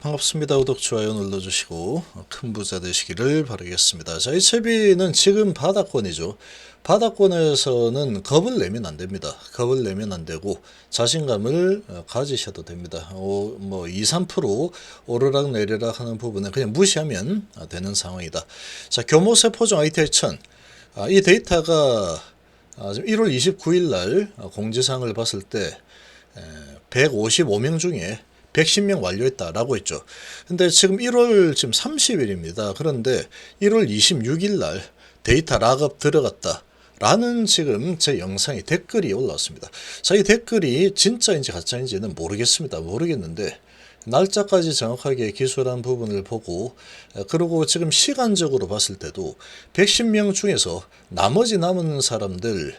반갑습니다. 구독, 좋아요 눌러주시고 큰 부자 되시기를 바라겠습니다. 자, HLB는 지금 바닥권이죠. 바닥권에서는 겁을 내면 안 됩니다. 겁을 내면 안 되고 자신감을 가지셔도 됩니다. 2, 3% 오르락 내리락 하는 부분은 그냥 무시하면 되는 상황이다. 자, 교모세포종 ITI1000 이 데이터가 지금 1월 29일 날 공지사항을 봤을 때 155명 중에 110명 완료했다라고 했죠. 근데 지금 1월 지금 30일입니다. 그런데 1월 26일 날 데이터 락업 들어갔다. 라는 지금 제 영상에 댓글이 올라왔습니다. 자, 이 댓글이 진짜인지 가짜인지는 모르겠습니다. 모르겠는데 날짜까지 정확하게 기술한 부분을 보고 그리고 지금 시간적으로 봤을 때도 110명 중에서 나머지 남은 사람들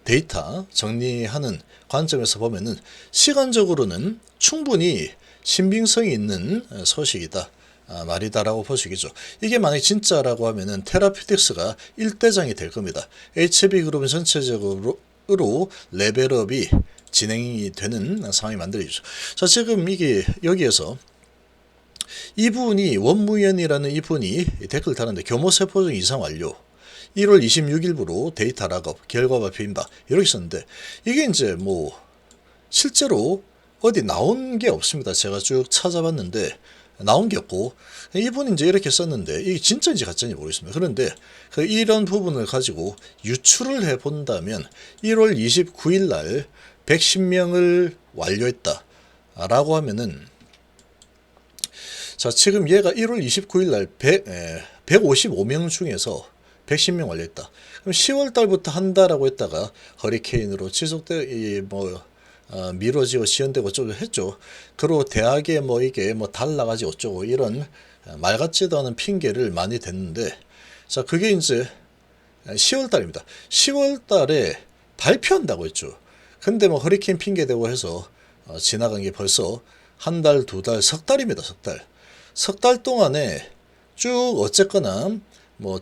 데이터 정리하는 관점에서 보면은 시간적으로는 충분히 신빙성이 있는 소식이다. 말이다라고 볼 수 있겠죠. 이게 만약 진짜라고 하면은 테라피틱스가 1대장이 될 겁니다. HB그룹은 전체적으로 레벨업이 진행이 되는 상황이 만들어지죠. 자, 지금 이게 여기에서 이분이 원무연이라는 이분이 댓글 달았는데 교모세포종 이상 완료 1월 26일부로 데이터 락업 결과 발표입니다. 이렇게 썼는데 이게 이제 실제로 어디 나온 게 없습니다. 제가 쭉 찾아봤는데 나온 게 없고 이분이 이제 이렇게 썼는데 이게 진짜인지 가짜인지 모르겠습니다. 그런데 이런 부분을 가지고 유출을 해 본다면 1월 29일 날 110명을 완료했다 라고 하면은 자, 지금 얘가 1월 29일 날 155명 중에서 110명 완료했다. 그럼 10월 달부터 한다라고 했다가 허리케인으로 미뤄지고 지연되고 어쩌고 했죠. 그리고 대학에 이게 달 나가지 어쩌고 이런 말 같지도 않은 핑계를 많이 댔는데 자, 그게 이제 10월 달입니다. 10월 달에 발표한다고 했죠. 근데 허리케인 핑계 대고 해서 지나간 게 벌써 한 달, 두 달, 석 달입니다. 석 달. 석 달 동안에 쭉 어쨌거나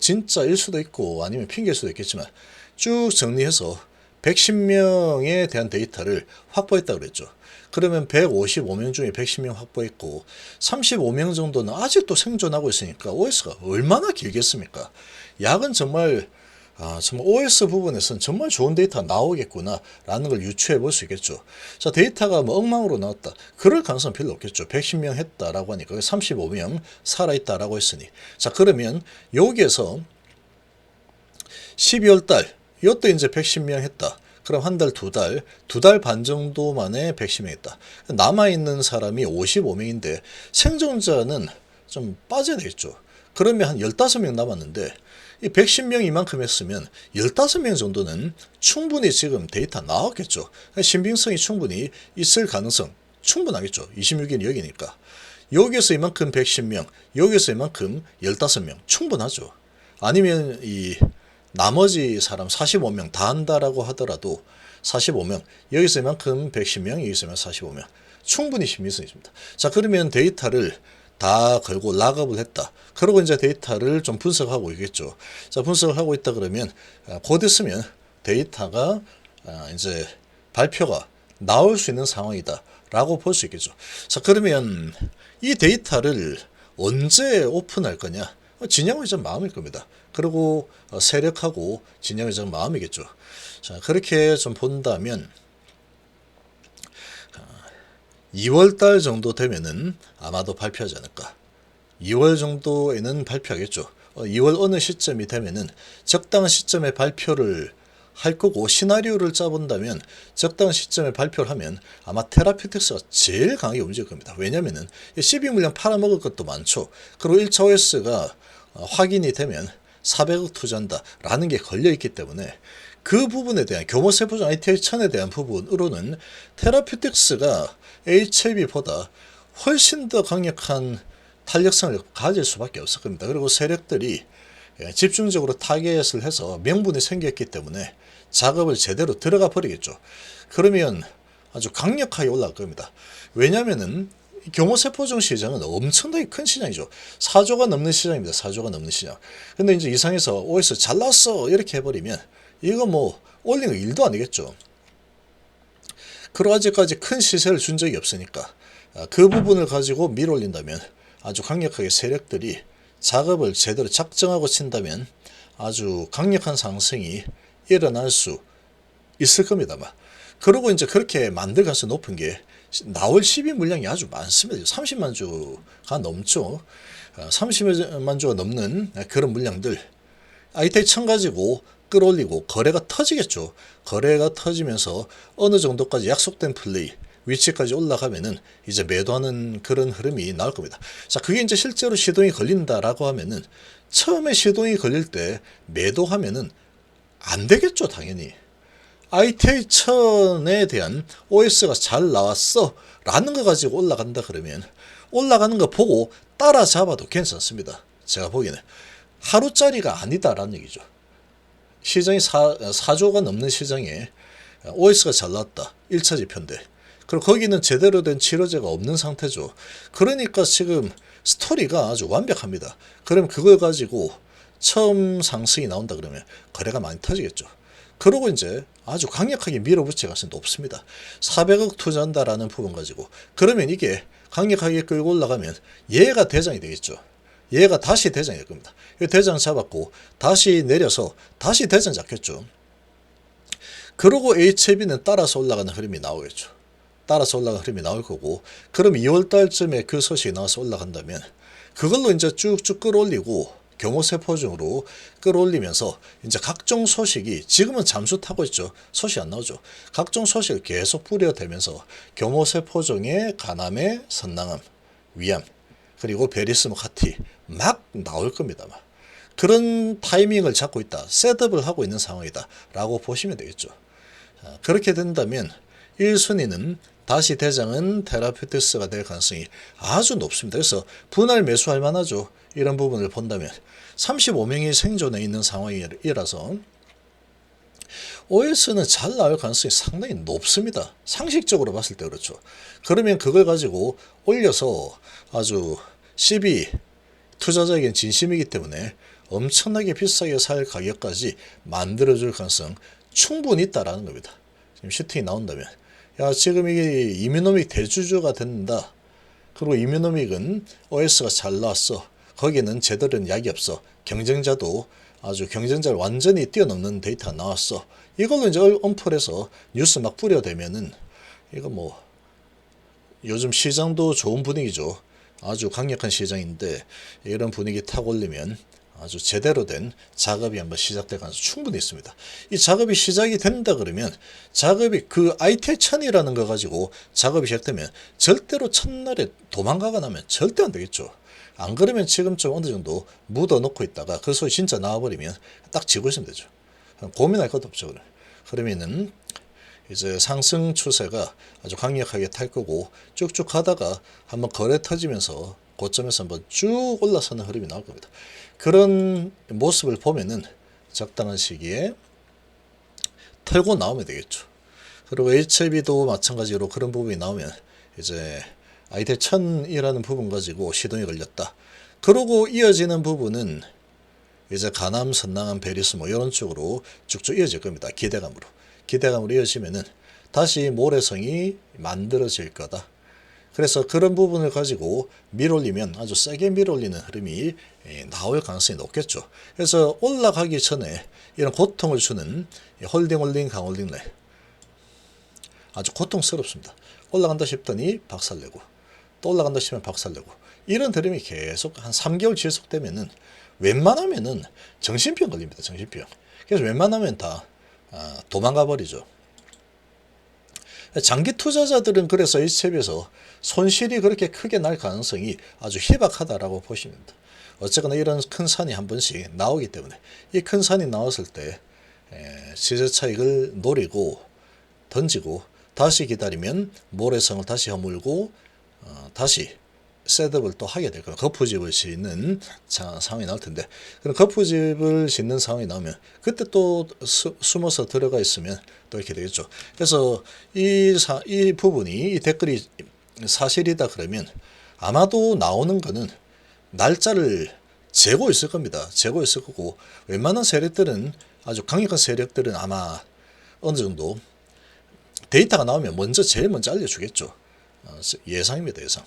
진짜일 수도 있고 아니면 핑계일 수도 있겠지만 쭉 정리해서 110명에 대한 데이터를 확보했다고 그랬죠. 그러면 155명 중에 110명 확보했고 35명 정도는 아직도 생존하고 있으니까 OS가 얼마나 길겠습니까? 약은 정말 OS 부분에서는 정말 좋은 데이터가 나오겠구나 라는 걸 유추해 볼 수 있겠죠. 자, 데이터가 엉망으로 나왔다. 그럴 가능성은 별로 없겠죠. 110명 했다라고 하니까 35명 살아있다라고 했으니 자, 그러면 여기에서 12월 달 이것도 이제 110명 했다. 그럼 한 달, 두 달 반 정도 만에 110명 했다. 남아있는 사람이 55명인데 생존자는 좀 빠져야 되겠죠. 그러면 한 15명 남았는데 이 110명 이만큼 했으면 15명 정도는 충분히 지금 데이터 나왔겠죠. 신빙성이 충분히 있을 가능성 충분하겠죠. 26일 여기니까. 여기에서 이만큼 110명, 여기에서 이만큼 15명 충분하죠. 아니면 이 나머지 사람 45명 다 한다라고 하더라도 45명, 여기서 이만큼 110명, 여기서 이만큼 45명 충분히 신빙성이 있습니다. 자, 그러면 데이터를 다 걸고 락업을 했다. 그러고 이제 데이터를 좀 분석하고 있겠죠. 자, 분석을 하고 있다 그러면 곧 있으면 데이터가 이제 발표가 나올 수 있는 상황이다 라고 볼 수 있겠죠. 자, 그러면 이 데이터를 언제 오픈할 거냐? 진영의장 마음일 겁니다. 그리고 세력하고 진영의장 마음이겠죠. 자, 그렇게 좀 본다면 2월달 정도 되면은 아마도 발표하지 않을까. 2월 정도에는 발표하겠죠. 2월 어느 시점이 되면은 적당한 시점에 발표를 할 거고 시나리오를 짜본다면 적당한 시점에 발표를 하면 아마 테라피틱스가 제일 강하게 움직일 겁니다. 왜냐면은 12물량 팔아먹을 것도 많죠. 그리고 1차 OS가 확인이 되면 400억 투자한다 라는 게 걸려있기 때문에 그 부분에 대한 교모세포종 ITI1000에 대한 부분으로는 테라피틱스가 HLB보다 훨씬 더 강력한 탄력성을 가질 수밖에 없을 겁니다. 그리고 세력들이 집중적으로 타겟을 해서 명분이 생겼기 때문에 작업을 제대로 들어가 버리겠죠. 그러면 아주 강력하게 올라갈 겁니다. 왜냐면은 교모세포종 시장은 엄청나게 큰 시장이죠. 4조가 넘는 시장입니다. 4조가 넘는 시장. 근데 이제 이상해서 OS 잘났어 이렇게 해버리면 이거 올리는 거 일도 아니겠죠. 그리고 아직까지 큰 시세를 준 적이 없으니까 그 부분을 가지고 밀어올린다면 아주 강력하게 세력들이 작업을 제대로 작정하고 친다면 아주 강력한 상승이 일어날 수 있을 겁니다만, 그리고 이제 그렇게 만들 가능성이 높은 게 나올 12 물량이 아주 많습니다. 30만 주가 넘죠. 30만 주가 넘는 그런 물량들 ITI 1000 가지고 끌어올리고 거래가 터지겠죠. 거래가 터지면서 어느 정도까지 약속된 플레이 위치까지 올라가면은 이제 매도하는 그런 흐름이 나올 겁니다. 자, 그게 이제 실제로 시동이 걸린다라고 하면은 처음에 시동이 걸릴 때 매도하면은 안 되겠죠, 당연히. ITI 1000에 대한 OS가 잘 나왔어 라는 거 가지고 올라간다 그러면 올라가는 거 보고 따라잡아도 괜찮습니다. 제가 보기에는 하루짜리가 아니다라는 얘기죠. 시장이 4조가 넘는 시장에 OS가 잘 나왔다. 1차 지표인데. 그리고 거기는 제대로 된 치료제가 없는 상태죠. 그러니까 지금 스토리가 아주 완벽합니다. 그럼 그걸 가지고 처음 상승이 나온다 그러면 거래가 많이 터지겠죠. 그러고 이제 아주 강력하게 밀어붙일 가능성이 높습니다. 400억 투자한다라는 부분 가지고 그러면 이게 강력하게 끌고 올라가면 얘가 대장이 되겠죠. 얘가 다시 대장이 될 겁니다. 대장 잡았고 다시 내려서 다시 대장 잡겠죠. 그러고 HLB는 따라서 올라가는 흐름이 나오겠죠. 따라서 올라가는 흐름이 나올 거고, 그럼 2월 달쯤에 그 소식이 나와서 올라간다면 그걸로 이제 쭉쭉 끌어올리고 경호세포종으로 끌어올리면서 이제 각종 소식이 지금은 잠수 타고 있죠. 소식 안 나오죠. 각종 소식을 계속 뿌려대면서 경호세포종의 간암의 선낭암, 위암, 그리고 베리스모 카티 막 나올 겁니다만, 그런 타이밍을 잡고 있다, 셋업을 하고 있는 상황이다 라고 보시면 되겠죠. 그렇게 된다면 1순위는 다시 대장은 테라피우티스가 될 가능성이 아주 높습니다. 그래서 분할 매수할 만하죠. 이런 부분을 본다면 35명이 생존해 있는 상황이라서 OS는 잘 나올 가능성이 상당히 높습니다. 상식적으로 봤을 때 그렇죠. 그러면 그걸 가지고 올려서 아주 12 투자자에겐 진심이기 때문에 엄청나게 비싸게 살 가격까지 만들어줄 가능성 충분히 있다라는 겁니다. 지금 슈팅이 나온다면, 야, 지금 이게 이뮤노믹 대주주가 된다. 그리고 이뮤노믹은 OS가 잘 나왔어. 거기는 제대로 된 약이 없어. 경쟁자도 아주 경쟁자를 완전히 뛰어넘는 데이터가 나왔어. 이걸로 이제 언플해서 뉴스 막 뿌려대면은 이거 뭐 요즘 시장도 좋은 분위기죠. 아주 강력한 시장인데 이런 분위기 타고 올리면 아주 제대로 된 작업이 한번 시작될 가능성이 충분히 있습니다. 이 작업이 시작이 된다 그러면 작업이 그 ITI 1000이라는 거 가지고 작업이 시작되면 절대로 첫날에 도망가거나 하면 절대 안 되겠죠. 안 그러면 지금쯤 어느 정도 묻어 놓고 있다가 그 소리 진짜 나와버리면 딱 지고 있으면 되죠. 고민할 것도 없죠. 그러면은 이제 상승 추세가 아주 강력하게 탈 거고 쭉쭉 가다가 한번 거래 터지면서 고점에서 한번 쭉 올라서는 흐름이 나올 겁니다. 그런 모습을 보면은 적당한 시기에 털고 나오면 되겠죠. 그리고 HLB도 마찬가지로 그런 부분이 나오면 이제 ITI 1000이라는 부분 가지고 시동이 걸렸다. 그러고 이어지는 부분은 이제 간암, 선낭암, 베리스모 이런 쪽으로 쭉쭉 이어질 겁니다. 기대감으로 이어지면은 다시 모래성이 만들어질 거다. 그래서 그런 부분을 가지고 밀어올리면 아주 세게 밀어올리는 흐름이 나올 가능성이 높겠죠. 그래서 올라가기 전에 이런 고통을 주는 홀딩, 강홀딩 래 아주 고통스럽습니다. 올라간다 싶더니 박살내고 또 올라간다 싶으면 박살내고 이런 흐름이 계속 한 3개월 지속되면은 웬만하면은 정신병 걸립니다. 정신병. 그래서 웬만하면 다 도망가 버리죠. 장기 투자자들은 그래서 HLB에서 손실이 그렇게 크게 날 가능성이 아주 희박하다라고 보시면 됩니다. 어쨌거나 이런 큰 산이 한 번씩 나오기 때문에 이 큰 산이 나왔을 때 시세 차익을 노리고 던지고 다시 기다리면 모래성을 다시 허물고 다시 셋업을 또 하게 될 거예요. 거푸집을 짓는 상황이 나올 텐데, 그럼 거푸집을 짓는 상황이 나오면 그때 또 숨어서 들어가 있으면 또 이렇게 되겠죠. 그래서 이 부분이 이 댓글이 사실이다 그러면 아마도 나오는 거는 날짜를 재고 있을 겁니다. 재고 있을 거고 웬만한 세력들은 아주 강력한 세력들은 아마 어느 정도 데이터가 나오면 제일 먼저 알려주겠죠. 예상입니다. 예상.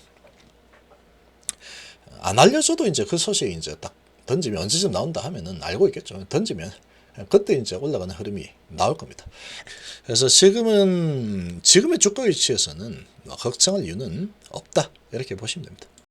안 알려줘도 이제 그 소식이 이제 딱 던지면 언제쯤 나온다 하면은 알고 있겠죠. 던지면 그때 이제 올라가는 흐름이 나올 겁니다. 그래서 지금의 주가 위치에서는 걱정할 이유는 없다. 이렇게 보시면 됩니다.